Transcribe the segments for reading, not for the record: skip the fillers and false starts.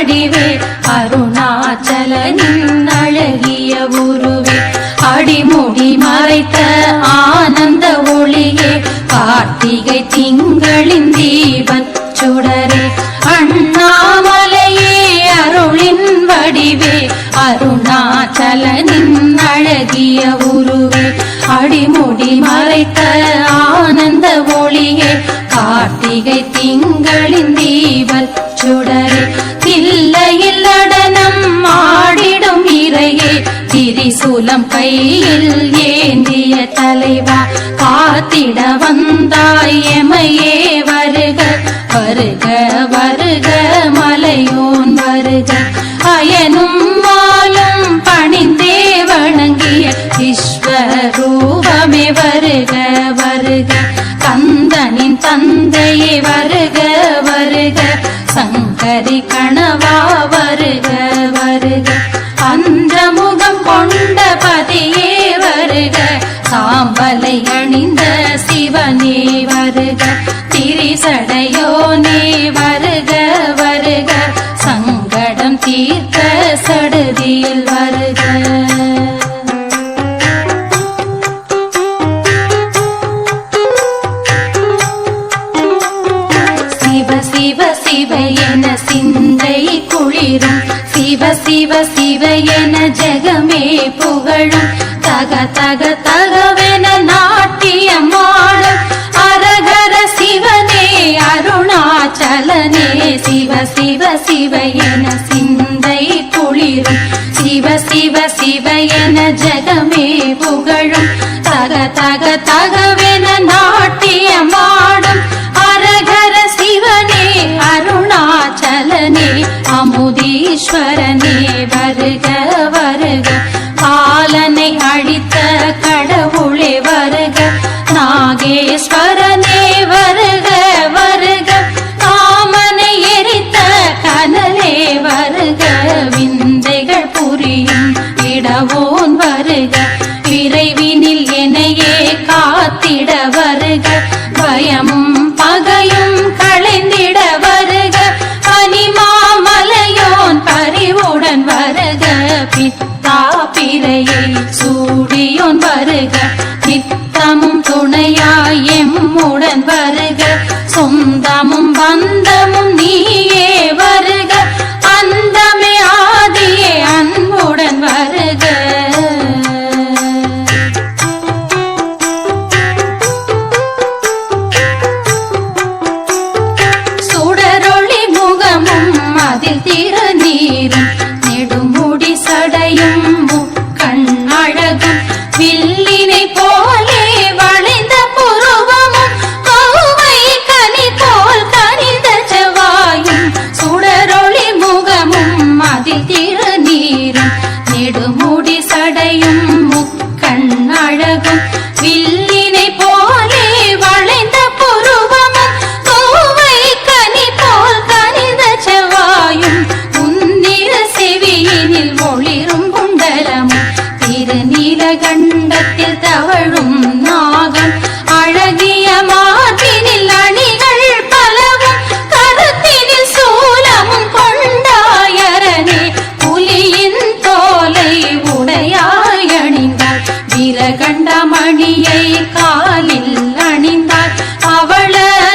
வடிவே அருணாச்சலனின் அழகிய உருவே அடிமுடி மறைத்த ஆனந்த ஒளியே கார்த்திகை திங்களின் தீபன் சுடரே அண்ணாமலையே அருளின் வடிவே அருணாச்சலனின் அழகிய உருவே அடிமுடி மறைத்த ஆனந்த ஒளியே கார்த்திகை திங்களின் தீபன் சுடரே தில்லையில் நடனம் ஆடிடும் இறையே திரிசூலம் கையில் ஏந்திய தலைவா காத்திட வந்தாய் எமையே வருக வருக வருக மலையோன் வருக அயனும் மாலும் பணிந்தே வணங்கிய விஸ்வரூபமே வருக வருக கந்தனின் தந்தையே வருக வருக சங்கரி கணவா வருக வருக அந்த முகம் கொண்ட பதியே வருக சாம்பலை அணிந்த சிவனே வருக திரிசடையோனே வருக வருக சங்கடம் தீர்க்க சடுதியில் வருக சிவ சிவ சிவ என சிந்தை குளிரும் சிவ சிவ சிவ என ஜெகமே புகழும் தக தக தகவென நாட்டியமாடும் அரகர சிவனே அருணாச்சலனே சிவ சிவ சிவ என சிந்தை குளிரும் சிவ சிவ சிவ என ஜெகமே புகழும் தக தக தகவென நாட்டியமாடும் அரகர சிவனே அருணாச்சலனே அமுதீஸ்வரனே வருக வருக காலனை அழித்த கடவுளே வருக நாகேஸ்வரனே வருக வருக காமனை எரித்த கனலே வருக விந்தைகள் புரியும் இடவோன் வருக விரைவினில் எனையே காத்திட வருக பயமும் பகையும் களைந்திட வருக பனிமாமலையோன் பரிவுடன் வருக பித்தா பிறையை சூடியோன் வருக நித்தமும் துணையாய் எம்முடன் வருக சொந்தமும் பந்தமும் நீயே வருக அந்தமே ஆதியே அன்புடன் வருக சுடரொளி முகமும் அதில் திருநீரும் நெடுமுடி சடையும் கண்ணழகும் வில்லினை போலே வளைந்த புருவமும் கோவை கனி போல் கனிந்த செவ்வாயும் சுடரொளி முகமும் அதில் திருநீரும் நெடுமுடி சடையும் முக்கண்ணழகும் வில்லினை போலே வளைந்த புருவமும் கோவை கனி போல் கனிந்த செவ்வாயும் முன்னிற செவியினில் ஒளிரும் குண்டலமும் திருநீலகண்டத்தில் தவழும் நாகம் அழகிய மார்பினில் அணிகள் பலவும் கருத்தினில் சூலமும் கொண்டாயரனே புலியின் தோலை உடையாய் அணிந்தாள் வீரகண்ட மணியை காலில் அணிந்தாள் அவள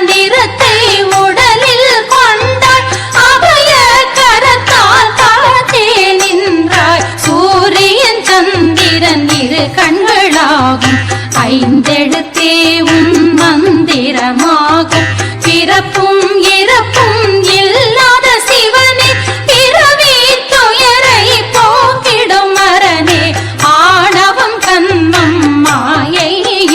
நிறத்தை உடலில் கொண்டாள் அபய கரத்தால் காத்தே நின்றாள் சூரியன் சந்திரன் இரு கண்களாகும் ஐந்தெழுத்தே உன் மந்திரமாகும் பிறப்பும் இறப்பும் இல்லாத சிவனே பிறவி துயரை போக்கிடும் மரணே ஆணவம் கன்மம் மாயை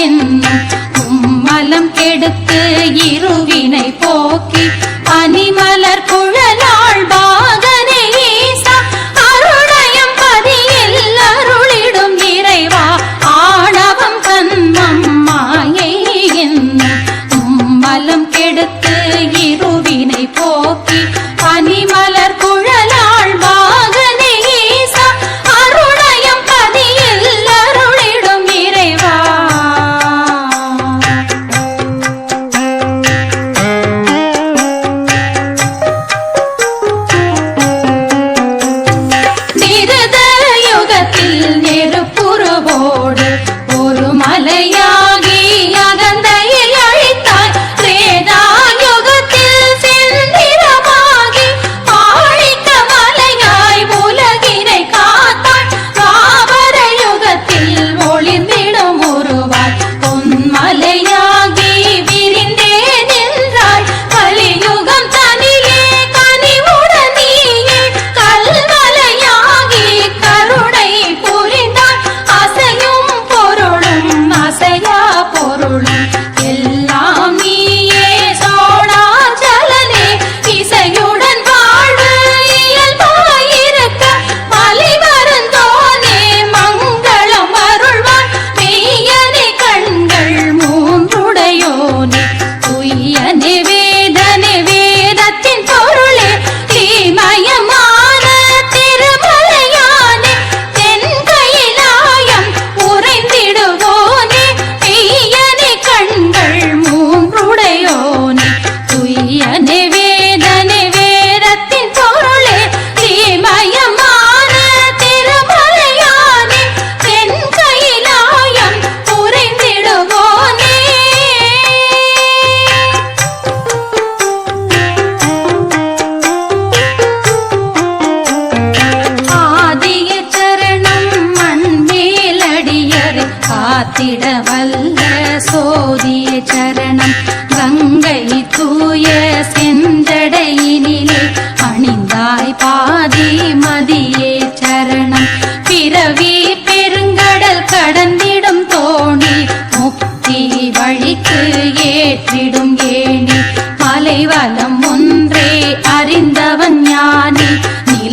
என்னும் உம்மலம் கெடுத்து இருவினை போக்கி பனிமலர் குழலாள் பாகனே ஈசா அருணயம் பதியில் அருளிடும் இறைவா ஆணவம் கன்மம்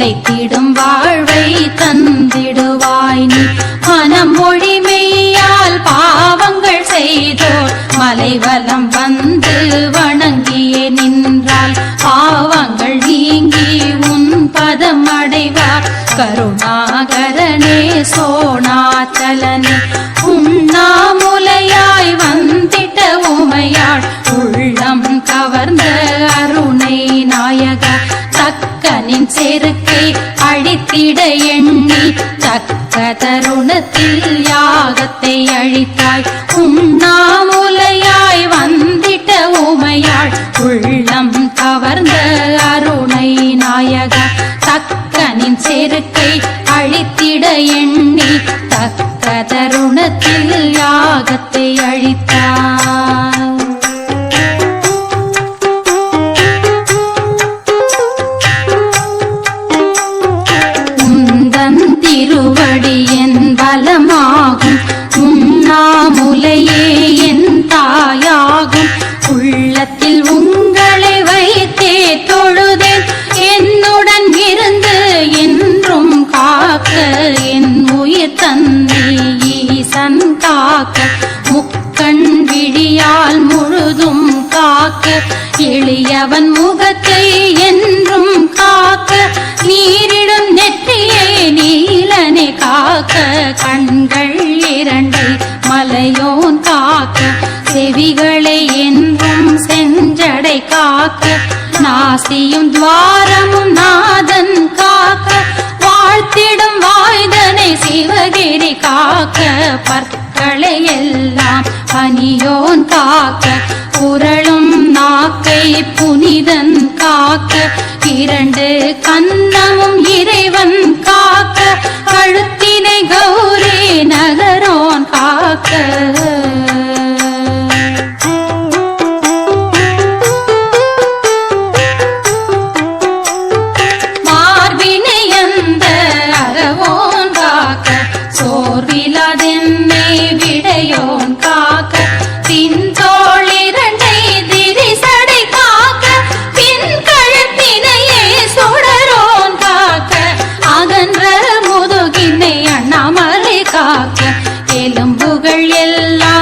நிலைத்திடும் வாழ்வை தந்திடுவாய் நீ. மனம் மொழி மெய்யால் பாவங்கள் செய்தோர் மலைவலம் வந்து வணங்கியே நின்றால் பாவங்கள் நீங்கி உன் பதம் அடைவார். கருணாகரனே சோணாச்சலனே உண்ணாமுலையாய் வந்திட்ட உமையாள் உள்ளம் கவர்ந்த அருணை நாயக தக்கனின் செருக்கை அழித்திட எண்ணி தக்க தருணத்தில் யாகத்தை அழித்தாய். உண்ணாமுலையாய் வந்திட்ட உமையாள் உள்ளம் கவர்ந்த அருணை நாயக தக்கனின் செருக்கை அழித்திட எண்ணி தக்க தருணத்தில் யாகத்தை அழித்தாய். உந்தன் திருவடி என் பலமாகும் உண்ணாமுலையே என் தாயாகும். உள்ளத்தில் உங்களை வைத்தே தொழுதேன் என்னுடன் இருந்து என்றும் காக்க என் உயிர் தந்தை ஈசன் காக்க. முக்கண் விழியால் முழுதும் காக்க எளியவன் முகத்தை என்றும் காக்க. நீரிடும் நெற்றியை நீலனை காக்க கண்கள் இரண்டை மலையோன் காக்க. செவிகளை என்றும் செஞ்சடை காக்க நாசியும் துவாரமும் நாதன் காக்க. வாழ்த்திடும் வாய்தனை சிவகிரி காக்க பற்களை எல்லாம் பனியோன் காக்க. புரளும் நாக்கை புனிதன் காக்க இரண்டு கன்னமும் இறைவன் காக்க. கழுத்தினை கௌரி நகரோன் காக்க. சோர்விலாதென்னை விடையோன் காக்க. பின்தோள் இரண்டை திரிசடை காக்க பின் கழுத்தினையே சுடரோன் காக்க. அகன்ற முதுகினை அண்ணாமலை காக்க எலும்புகள் எல்லாம்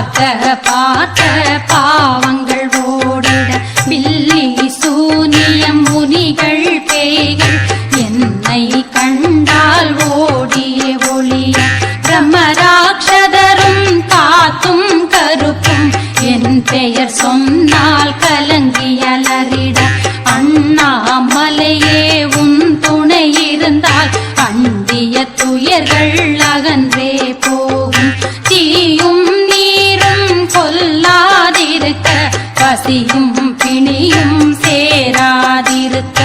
பார்த்த பாவங்கள் ஓடிட பில்லி சூனியம் முனிகள் பேய்கள் என்னை கண்டால் ஓடிய ஒளிய பிரம்மராட்சதரும் காத்தும் கருப்பும் என் பெயர் சொன்னால் கலங்கி அலறிட அண்ணாமலையே உன் துணை இருந்தால் அண்டிய துயர்கள் அகன்றே போகும் தீயும் நீரும் கொல்லாதிருக்க பசியும் பிணியும் சேராதிருக்க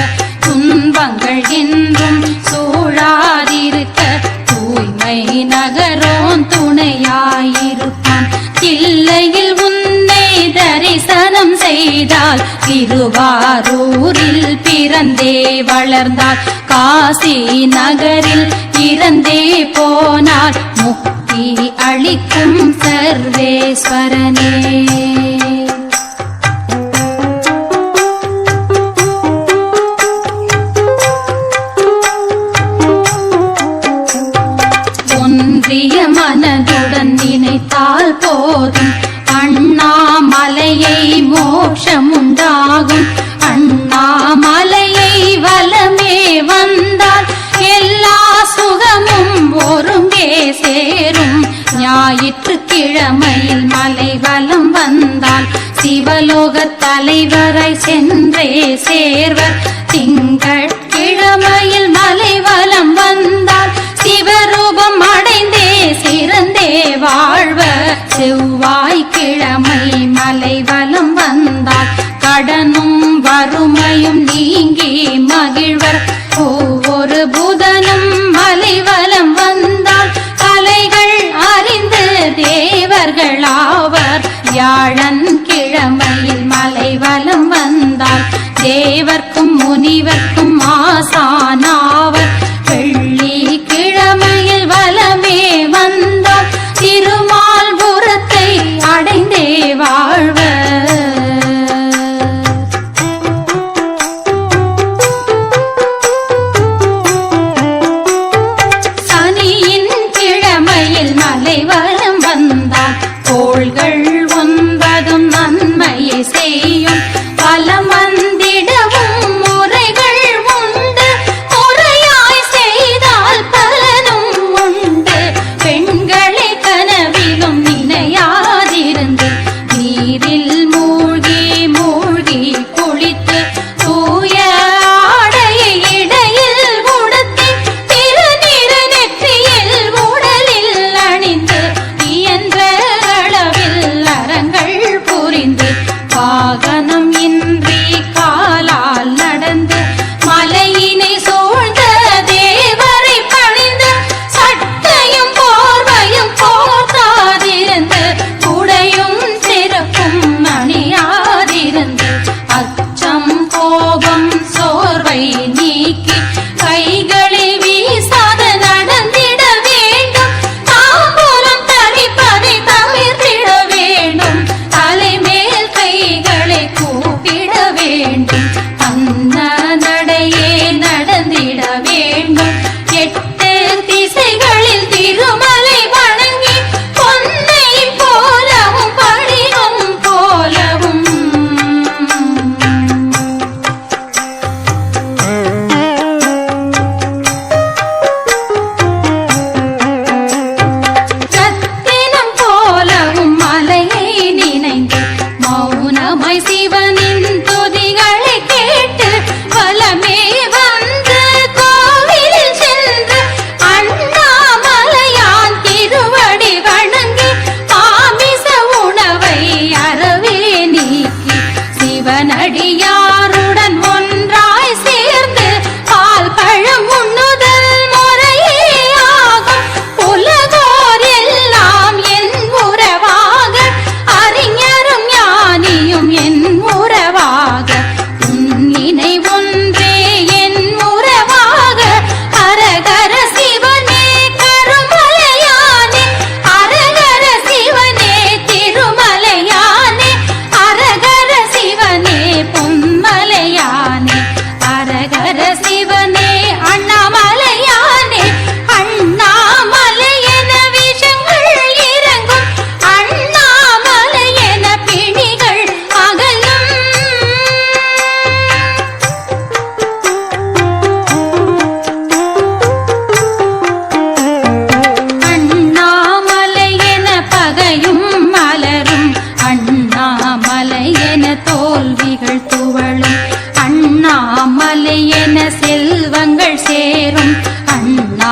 துன்பங்கள் என்றும் சூழாதிருக்க தூய்மை நகரோன் துணையாயிருப்பான் தில்லையில் உன்னை தரிசனம் செய்தால் திருவாரூரில் பிறந்தே வளர்ந்தால் காசி நகரில் இறந்தே போனார் முக்தி அளிக்கும் சர்வேஸ்வரனே. ஒன்றிய மனதுடன் நினைத்தால் போதும் அண்ணாமலையை மோட்சமுண்டாகும் அண்ணாமலையை வலமே வந்தால் எல்லா சுகமும் ஒருங்கே சேரும் ஞாயிற்றுக்கிழமையில் மலை வலம் வந்தால் சிவலோக தலைவரை சென்றே சேர்வர் திங்கட்கிழமையில் மலை வலம் வந்தால் சிவரூபம் அடைந்தே சிறந்தே வாழ்வர் செவ்வாய்க்கிழமை மலை வலம் வந்தால் கடனும் வறுமையும் நீங்கி மகிழ்வர் ஒவ்வொரு புதனும் மலை வலம் வந்தால் கலைகள் அறிந்து தேவர்களாவர் வியாழன் கிழமையில் மலை வலம் வந்தால் தேவர்க்கும் முனிவர்க்கும் ஆசானாவர் வெள்ளி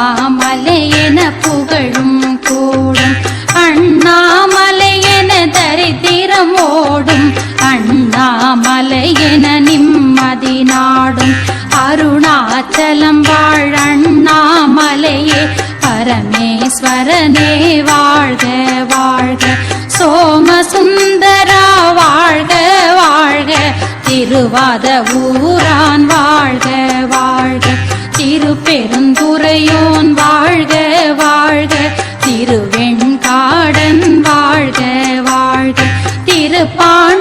அண்ணாமலை என புகழும் கூடும் அண்ணாமலை என தரித்திரம் ஓடும் அண்ணாமலை என நிம்மதி நாடும் அருணாச்சலம் வாழ் அண்ணாமலையே பரமேஸ்வரனே வாழ்க வாழ்க சோமசுந்தரா வாழ்க வாழ்க திருவாத ஊரான் வாழ்க வாழ்க திருப்பெருந்துறையோன் வாழ்க வாழ்க திருவெண்காடன் வாழ்க வாழ்க திருப்பாண்டூரான்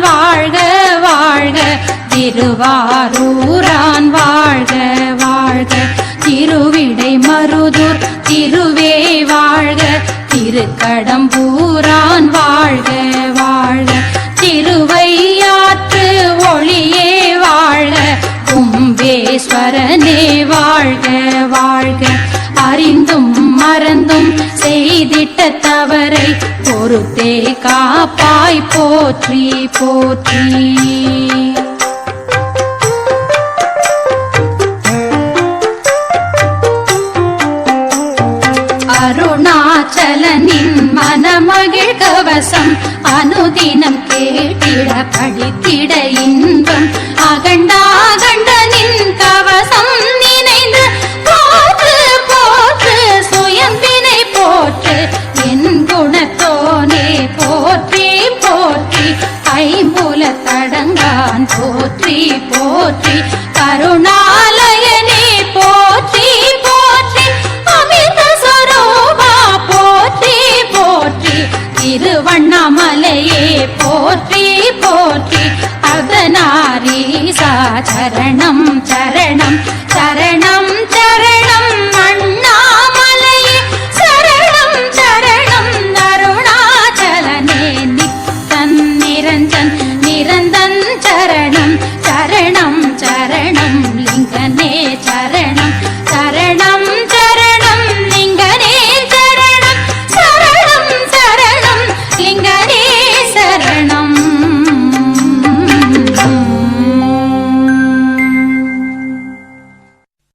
வாழ்க வாழ்க திருவாரூரான் வாழ்க வாழ்க திருவிடை மருதூர் திருவே வாழ்க திருக்கடம்பூரான் வாழ்க வாழ்க திருவையாற்று ஒளியே வாழ்க கும்பேஸ்வரனே வாழ்க வாழ்க அறிந்தும் மறந்தும் செய்திட்ட தவறை பொறுத்தே காப்பாய் போற்றி போற்றி அருணாச்சலனின் மனமகிழ் கவசம் அனுதினம் கேட்டிட படித்திட இன்பம்